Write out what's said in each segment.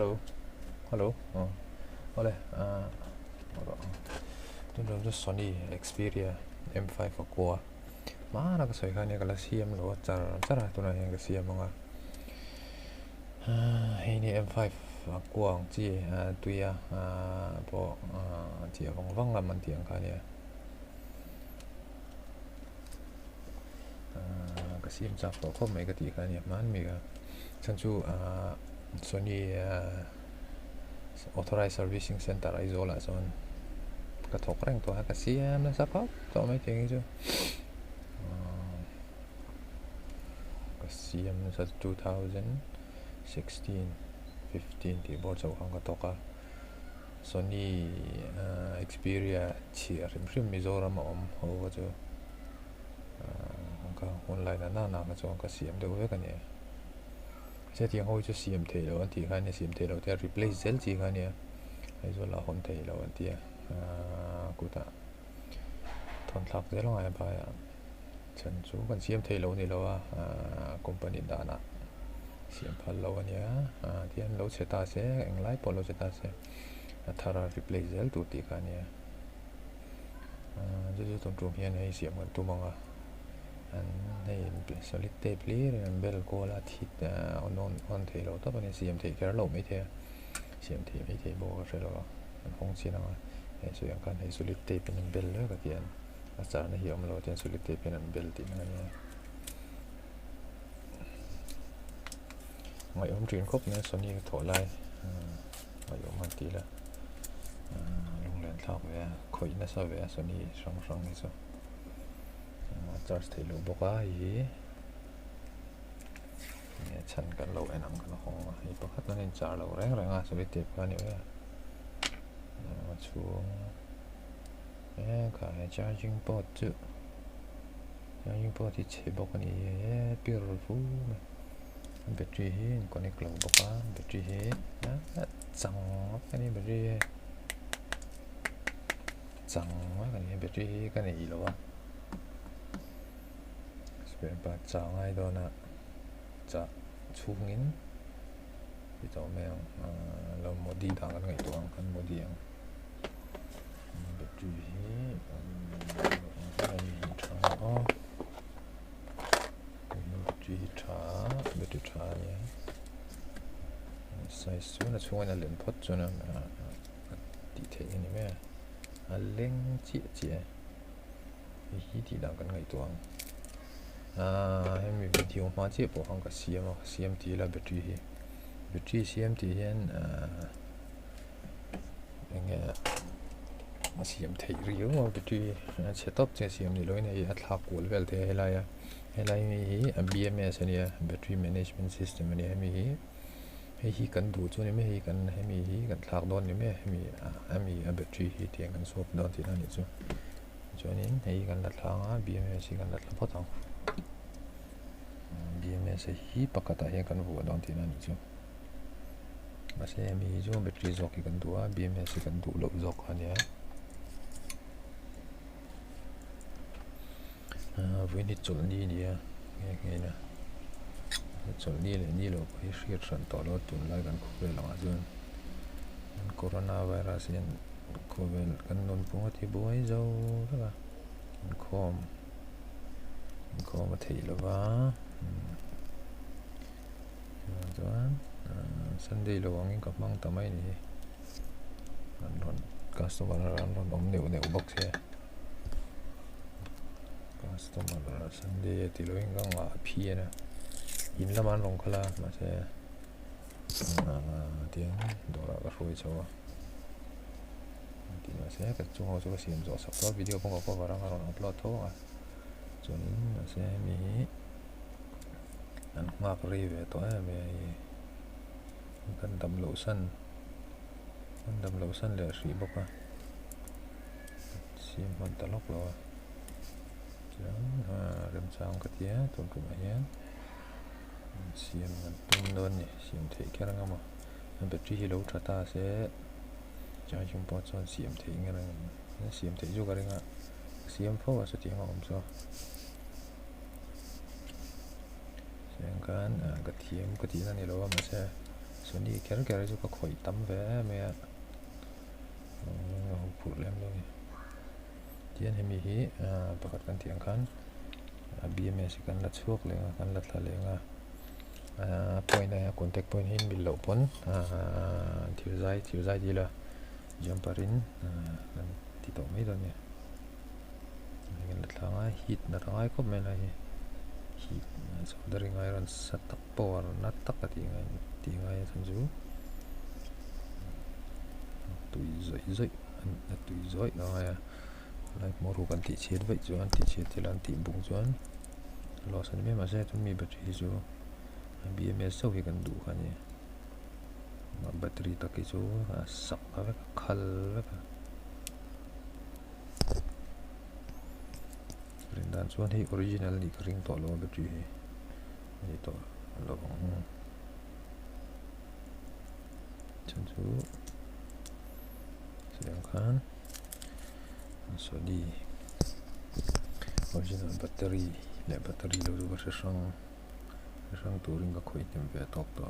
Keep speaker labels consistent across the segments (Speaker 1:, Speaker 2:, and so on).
Speaker 1: hello oleh itu Sony Xperia M5 Aqua mana ka soi khani kala siam lo cara tu na yang ka siam nga ini M5 Aqua ang chi tuya po chi vang lam tiang khani ka siam cha po ko mai ka ti khani man mi ga chanchu Sony authorized servicing center izola zone ka thok reng to ha ka siam na sa pa to mai ting chu ka siam na sa 2016 15 ti bo chau hang ka to ka Sony Xperia chi rim Mizoram om ho ka chu ka online na ka chu ka siam de we ka ne sẽ tiếng hôi cho xiêm thế đâu anh thì khai này xiêm thế đâu thì replace zel chỉ khai này hay rồi là hôn thế đâu anh thì cụ ta thon thạc thế lo ai bài chân chú còn xiêm thế đâu này đâu company đã nè xiêm phật lâu anh nhá thì anh lâu sẽ ta sẽ anh lái bỏ lâu sẽ ta sẽ thà ra replace zel tụt thì khai này chứ tụi chúng hiện nay xiêm còn tụi mongในsolid tape ลีเบลโกลาทิดonเทโลตัวนี้ CMT แค่เราไม่เท CMT ไม่เทโบก็ใช่หรอมันคงสินะไอ้ส่วนการให้ solid tape เป็นเบลเลยก็เทียนอาจารย์ในเหี่ยวมันเราเทียน solid tape เป็นเบลติมันเนี่ยไม่ยอมจีนครบเนี่ย Sony ถอดลายไม่ยอมมันตีละลงแรงเท่าเว้ยคอยน่าสบาย Sony ช่องนี่สิcharge thấy lỗ bốc á gì chân cái lỗ này nằm cái hông thì bốc hết nó nên charge lỗ ráng à xử lý tiếp qua nữa mà xuống cái charging port chứ charging port thì chế bốc cái này beautiful battery còn cái lỗ bốc á battery chẳng cái này battery chẳng cái này battery cái này lỗเป็นปลาจ่าง่ายด้วยนะจะชูงินที่ตัวแมวเราโมดีต่างกันไงตัวกันโมดีอย่างแบตเตอรี่อะไรชาร์แบตเตอรี่ชาร์เนี่ยใส่ส่วนช่วงนั้นเล่นพอดจนดีเทลนี่แม่เล่งเจี๊ยที่ต่างกันไงตัวให้มีวิดีโอมาเจ็บพวกเขาก็ CMT ละแบตเตอรี่ CMT เห็นยังไงCMT เรียวแบตเตอรี่เซตอัพเจ CMT เลยเนี่ยอัตลักษณ์กูเลเวลเท่าไรมี BMS เนี่ย Battery Management System เนี่ยให้กันดูจนไม่ให้กันให้มีกันหลักโดนนี่ไม่ให้มีแบตเตอรี่เทียงกันสวบโดนที่นั่นนี่จนนี้ให้กันหลักทางBMS กันหลักพอทางBMS ฮีปกติยังกันวัวดอนที่นั่นจู่มาเสียมีจู่แบตเตอรี่จอกกันตัว BMS กันดูลบจอกอันเนี้ยวันนี้จุดนี้เนี่ยไงนะจุดนี้เลยนี่เราไปเชื่อฉันต่อแล้วจุดไล่กันโควิดหลังจู่โคโรนาไวรัสเนี่ยโควิดกันนนปุ่งที่บัวเจ้าใช่ปะคอมมาถี่แล้ววะตัวสันดีระวังกับมังทำไมนี่ร้อนกัสต์มาร้อนอมเหนียวบ็อกเสียกัสต์มาสันดีที่เราเองก็ว่าพี่นะยินละมันลงคลามาเสียเตียงดูแลก็ช่วยชัวที่มาเสียก็ช่วงเขาเสียงจอสับตัววิดีโอพวกเขาก็รังเราอัพโหลดทั่วจนมาเสียมีอันมากรีเวตัวมีกันดำโลชั่นเลยสีบอกว่าสีมันตลกเลยจังเริ่มจางกระเทียมตัวกลุ่มอะไรสีมันตุ้งโดนเนี่ยสีมันเทแค่นั้นก็มามันเป็นที่เราชัดตาเสียจะยุ่งปอดส่วนสีมันเทงั้นนะสีมันเทอยู่กันเลยอ่ะสีมันพอว่าสุดที่ห้องซะเสียงกันกระเทียมนั่นนี่เราว่ามันใช่ Sony cái cho có khỏi tắm vé mẹ phụ làm rồi tiền hay mi hi pakat kan tiang kan BMS kan lat suak lenga kan lat la lenga point này contact point hin bil lo pon thiu zai đi là jumperin kan ti to mai rồi nè kan lat la ngai hit na ngai ko me lai hit soldering iron setup power nat tak ti ngai san ju tui zoi ngai lại một hộp anti chết vậy chứ anti chết thì là anti bùng choán lo sẵn mấy mà xe chúng mi battery chứ BMS sau khi cần đủ cả nhỉ mà battery ta cái chỗ sọc vào cái khal với cả ring đàn choán thì original đi cái ring to lo battery này to lo chân chú sedang kan Sony original battery le battery lo du ka sang touring ka khoi tem ve tok to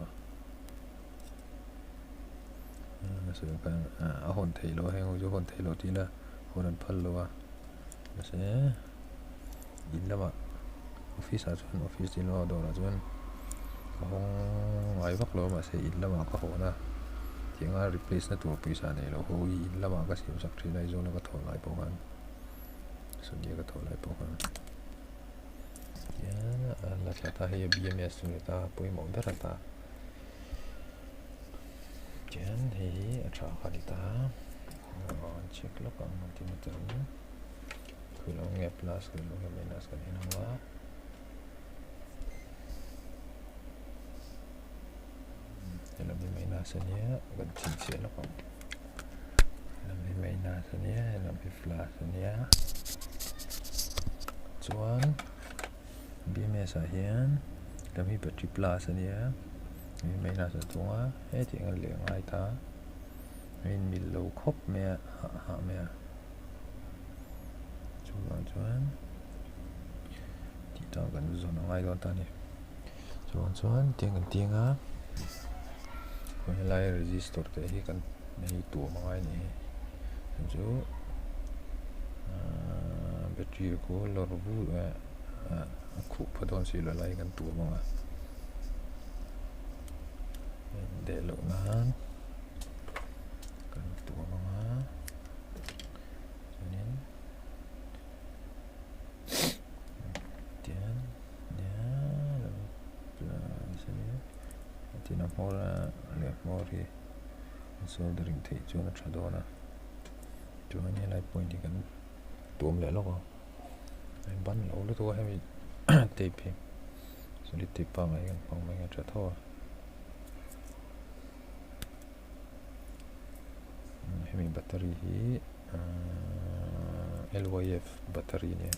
Speaker 1: so kan a hon thei lo heng jo hon thei lo ti la hon phal lo wa se in lama office a chon office tin lo do la chon hong ai vak lo ma se in lama ka ho na tianga replace na tur pisa nei lo ho in lama ka sim sak thri lai zo na ka thol lai po kan so dia ka thol lai po kan ya la ta he BMS ni ta poi mo da ta chen he acha khali ta check lo kan multimeter ni kulo nge plus kulo nge minus kan ina wa Làm gì mấy nà sân nhé, gần chỉnh sẽ nó không. Làm gì mấy nà sân nhé, làm gì flash sân nhé. Chuan BMS ở hiền, làm gì battery plus sân nhé. Mấy nà sân tung á, hết thì ngân liền ai ta. Mình lâu khóc mẹ, hạ mẹ. Chuan thì tao gần rồi nó ai đó ta nè. Chuan tiếng á. Kung lai resistor te hi kan nei tu mangai ni chu battery ko lor bu khu phodon si la lai kan tu manga de lo nan kan tu manga chuanin tian tina mora le mori soldering thei chuna thadona chuan lai point kan tum le lo ko ban lo lu to hemi tape solid tape pa ngai kan pang mai tra tho hemi battery hi LYF battery ne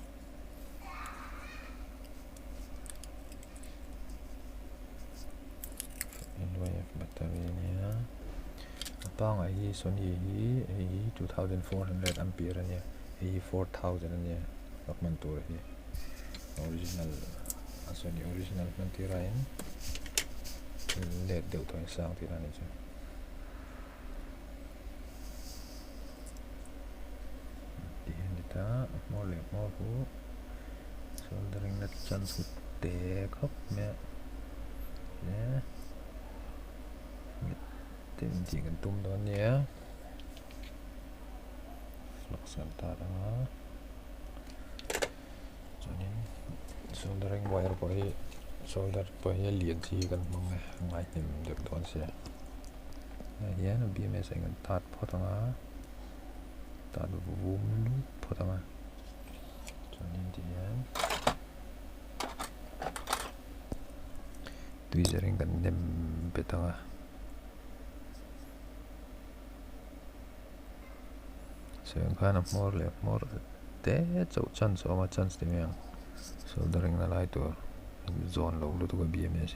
Speaker 1: battery nia apang ai Sony hi 2400 ampere nia hi 4000 nia lokman tur hi original Sony original man tirain le deu to sang tirani chu ta mo le mo hu soldering na chance te khop me ne tìm chỉ cần tum đó nhé flux ta đó cho nên soldering wire bởi solder bởi liền chỉ cần mong ngay tìm được đón xe này nó BMS anh cần tạt phốt thằng tạt vum phốt thằng cho nên thì tweezer anh cần nem bê thằng Sehingga kan more te chau chan so ma chance te yang soldering na lai to zone lo lu to ka BMS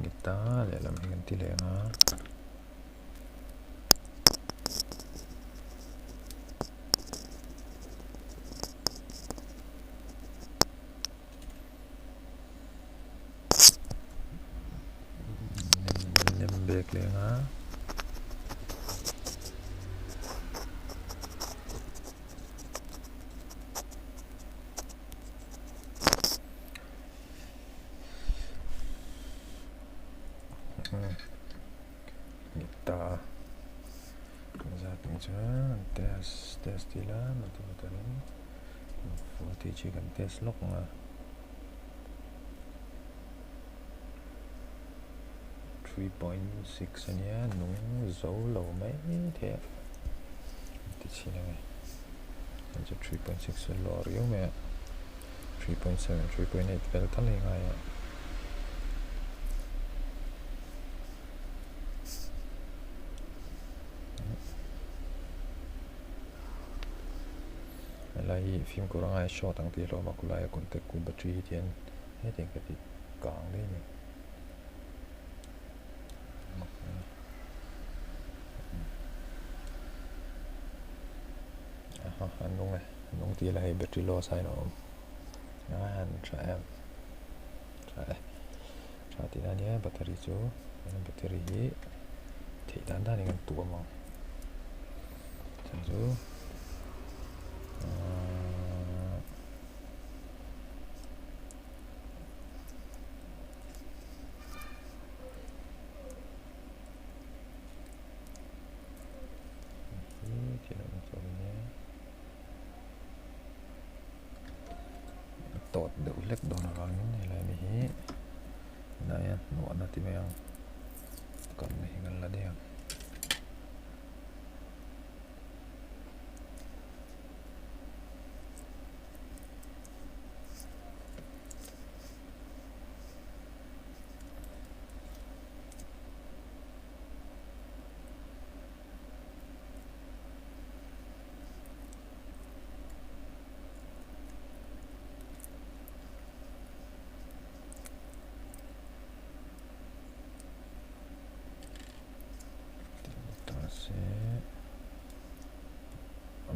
Speaker 1: kita le lam hian ti le nga bek le nga kita zating chuan test tila matutan 40 chi kan test lok nga 3.6 ania nung zo lo mai the ti chi na ngai an 3.6 lo riu me 3.7 3.8 vel tan le ngai lai phim ko rangai shot ang ti lo ma kulai contact ku battery tian he ting ka ti kang le ni anh nung ti lai battery lo sai no an tra ti na nia battery chu battery hi thei dan dan ngan tu ma chu tot được lek don ra ni lai ni hi na ya no na ti me ang kon ni ngal la dia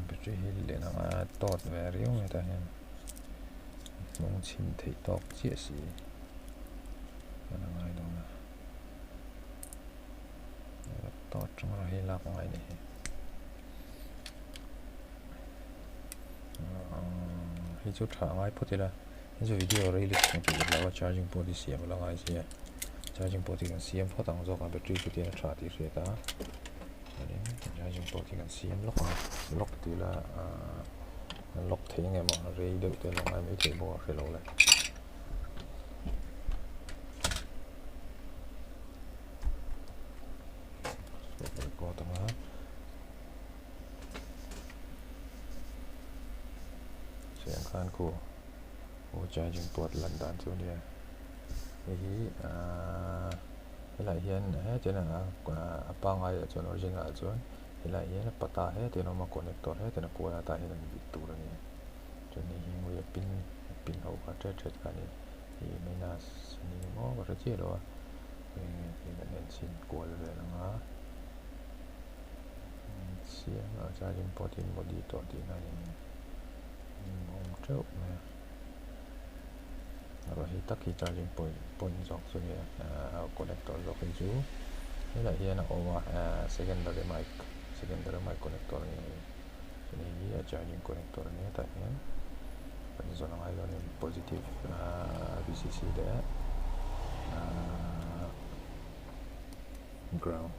Speaker 1: battery hi le na nga tot ve riu me ta hen nong chin thei tok chi si na ngai do na tot chung ra hi lak ngai ni hi chu tha ngai phutila hi chu video release chung chu la charging port siam la ngai si charging port kan siam photang zo ka battery chu ti na tha ti re ta charging port kan siam lock ti la lock thei nge ma rei de te lo ngai me thei bo re lo la ko ta ma siam khan ko charging port lan dan chu nia hi lại hiện hết thế là apa ngai cho original cho lại hiện pata hết thì nó mà connector hết thì nó qua tại hiện bị tụ rồi nè cho nên hiện người pin hậu cả chết cả này thì mình là ni mò và rất chế rồi thì nên xin qua rồi là xem ở charging port thì một đi tổ thì này mong chốt nè rồi hi tắc hi charging point dọc xuống here connector dọc hi chú thế là here là over secondary mic connector này cho nên hi charging connector này tại here vẫn do nó hay là positive VCC đấy ground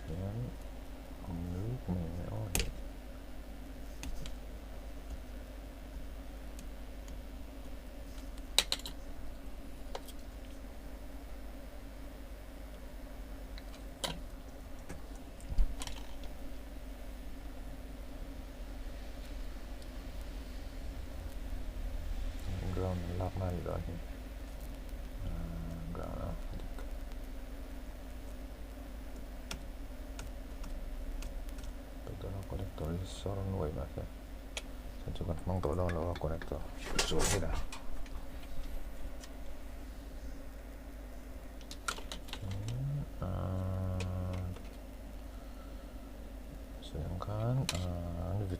Speaker 1: here nước mình nó lap na rồi thì ground nó connector sorong nuôi mà thế sen chu kan mang to lo lo connector so thế đã sayang kan anh vịt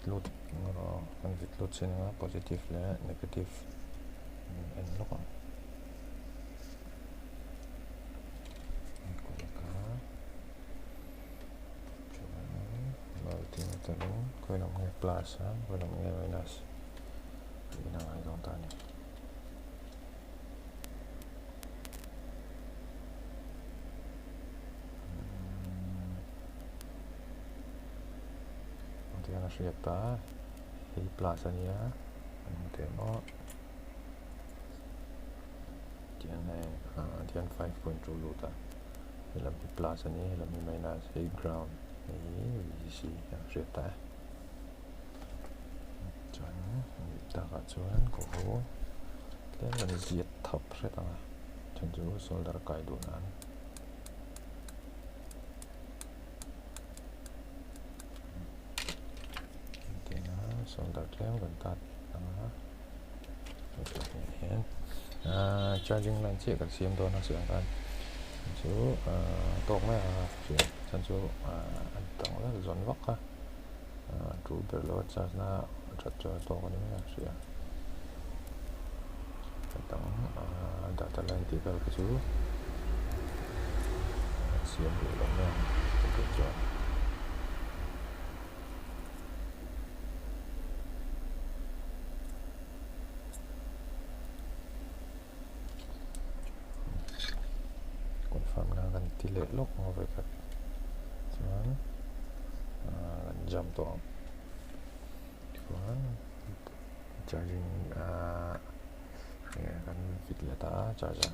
Speaker 1: lút xin positive là negative anh lúc plus belum minus ini namanya contoh nih. Nanti kan j.hriata i plus nya tengok dia naik dia 5 point dulu ta dalam i plus nya dalam i minus i ground ini isi yang j.hriata chuẩn ta cả chuẩn của thế là diệt thập sẽ tăng chân chú solder cài đủ nán thì nó solder kéo gần tắt đó charging line chỉ cần xem thôi nó sửaกันchú tột mấy chuyện chân chú tổng rất là dọn vóc ha chú bể lót cho nó rất cho to cái này sửa tổng data line thì cái chú xem được lắm nha cái chỗ confirm là gần tỷ lệ lúc mà về các chuẩn gần jump to chuẩn charging kan fit leta charger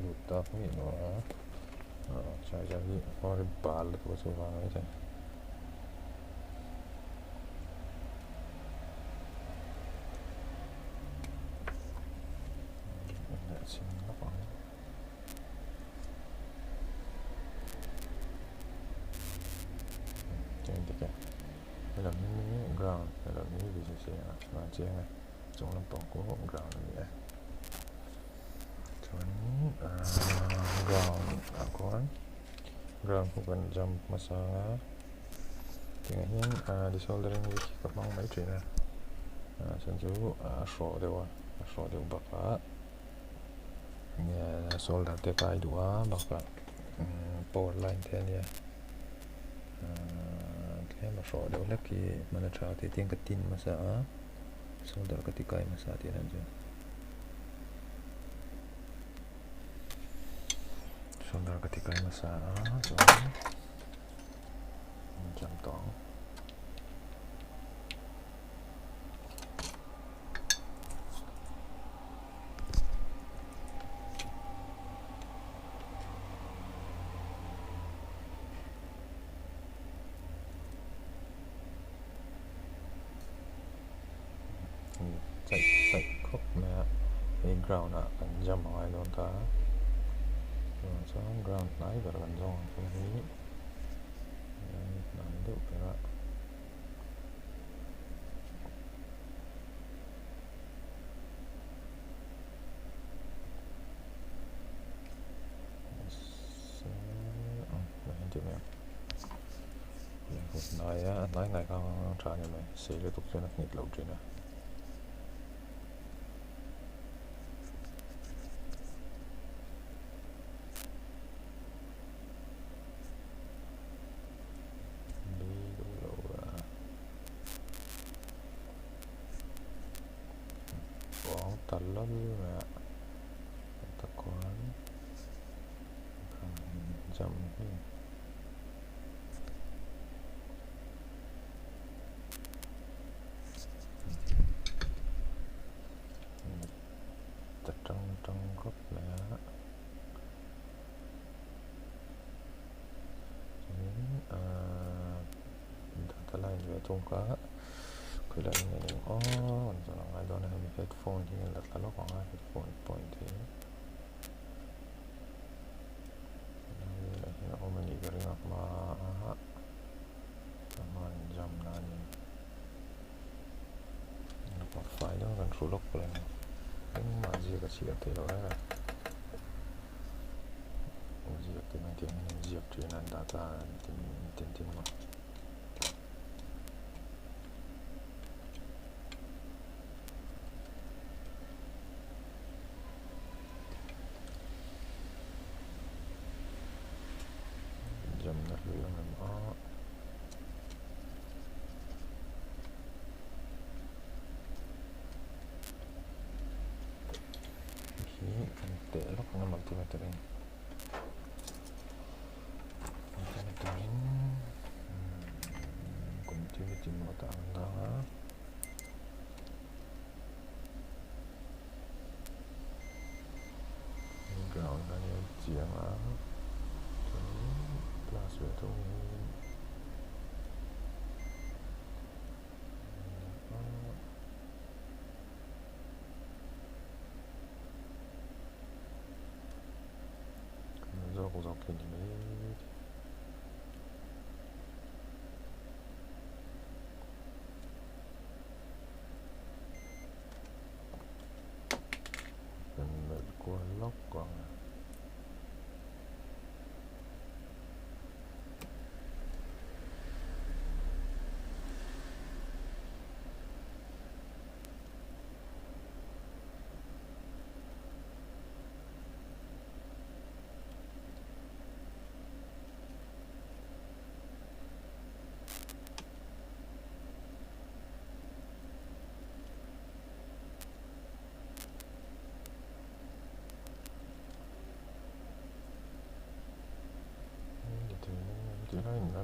Speaker 1: lụt tóc như nó chạy ra đi có cái bà lực của số vàng ấy thôi xin nó còn trên cái đây là miếng ground đây là miếng gì sẽ là trên này trong lòng tổng của ground này ground Aqua ground bukan jump masalah tinggalnya di soldering wiki kapang mấy chuyện nè chân chú sổ đều baka nghe solder te kai dua baka power line thế này thế mà sổ đều lắc cái mana trao thì tiếng cái tin masa solder ketika masa thì làm gì solder ketika masa jam tong chạy khúc mẹ cái ground cần jump hỏi luôn ta rồi xong ground lái vào gần giòn không khí làm được cái đó chịu nè nói này không trả nhà mày xì liên tục cho nó nghịch lậu chuyện này talon là ta quán jam ta trong góc là tung cả cái là này còn cho là ngay đó này headphone thì là nó còn ngay headphone point thì nó không mình cái ring mà man jam nani nó có phải nó gần số lốc lên nhưng mà gì cái gì thế rồi à gì cái này thì gì chuyện anh data tin mà jam nó lưu làm để lúc nó mặc thì mình cũng chưa một tảng đó gạo là nhiều chuyện á plus về thôi cũng dọc cái này phần mềm của lóc còn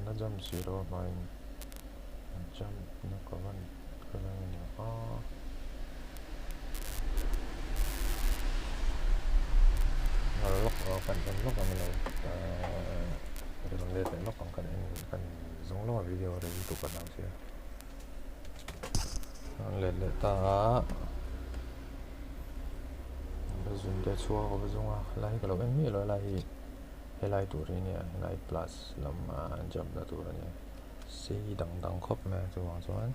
Speaker 1: nó jump zero by jump nó có cái này nhỏ nó lock phần lock vào mình cái vấn đề phải lock bằng cái giống lo video để tụi bạn làm gì lên ta bây giờ để xóa cái bây giờ lại cái lỗ em nghĩ lại highlight tụi này highlight plus làm jump là tụi này xí đằng khớp mà tụi bạn chọn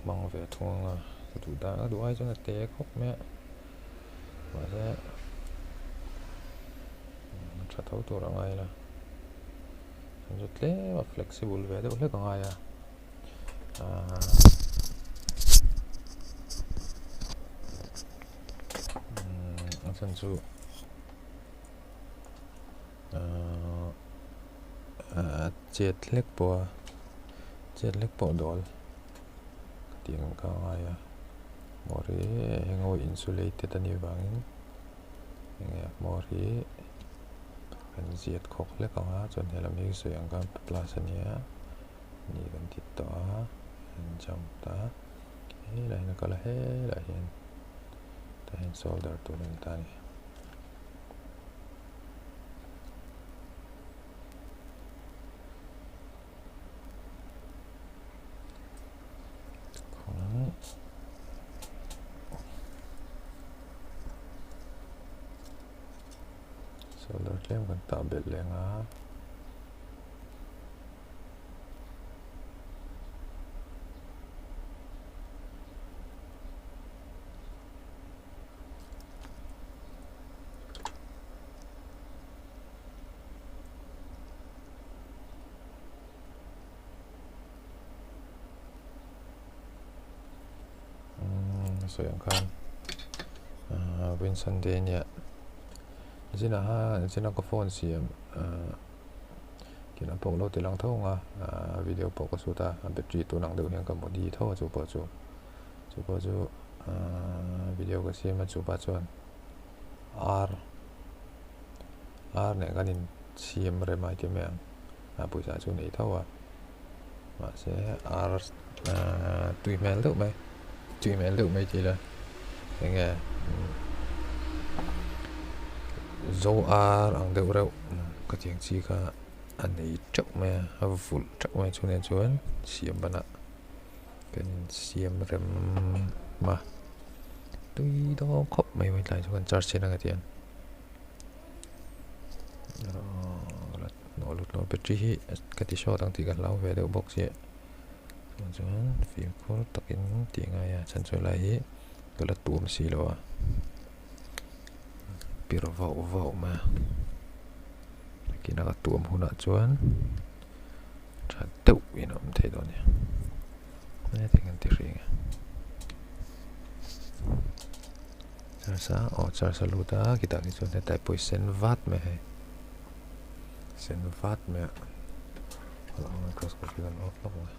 Speaker 1: bằng về thùng tụi ta tụi ai cho nó té khớp mẹ và sẽ chặt thấu tụi nó ngay là rất lẽ và flexible về đâu hết còn ai chân su chết lek bộ đol tiếng cao ai mori ngồi insulated anh yêu vàng nghe mori kan diệt khóc lek cao á cho nên là mình sử dụng cái plus này ni kan tít đó jump ta thế này nó có là hết là hiện ta hiện solder tụi mình ta này solder claim kan tabel lên á so yang kan Vincent Denia zina ko phone siam kina pok lo tilang thong video pok ko suta battery tu nang deu hian ka modi tho chu po chu video ko siam chu pa chuan r ne ganin siam re mai ti meng puisa chu nei tho ma se r tui mel deu mai ti la nghe dấu R ang deu reu cái tiếng chi cả anh ấy chắc mẹ full chắc mẹ cho nên chuan xiêm bana cái xiêm rem mà tôi đó khóc mày lại cho con charge trên cái tiền nó lụt nó battery cái tí số tăng thì gần lâu về được box vậy rồi phim có tất cả tiếng ai chân chơi lại cái là tuồng xì rồi bị vậu vậu mà cái nào tuồng hôn ở chuan trả tụ vì nó không thấy đâu nhỉ này thì cái tiếng charge charge lụt á kita cái chỗ này tại bôi sen watt mẹ kalau microscope kan off lah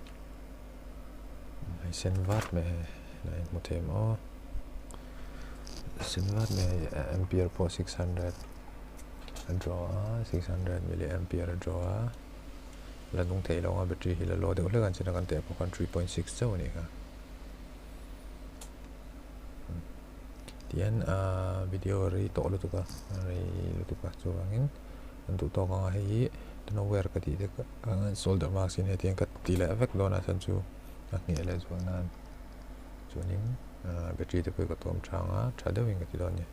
Speaker 1: này sen watt mẹ này một thêm sen watt mẹ ampere po 600 draw 600 milliampere draw là nung thấy lo battery là lo được là chỉ là con tẹp con 3.6 châu này cả tiện video ri to lu tu ka so angin untuk to ka hi no wer ka ti de ka solder mask in tiang ka ti la vek dona san chu nge le chu nan chu ning battery te ko tom changa cha de wing ka ti don ni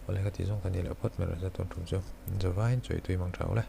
Speaker 1: ole ka ti song ka ni la pot mer sa ton thum chu zo vain choi tui mang thau la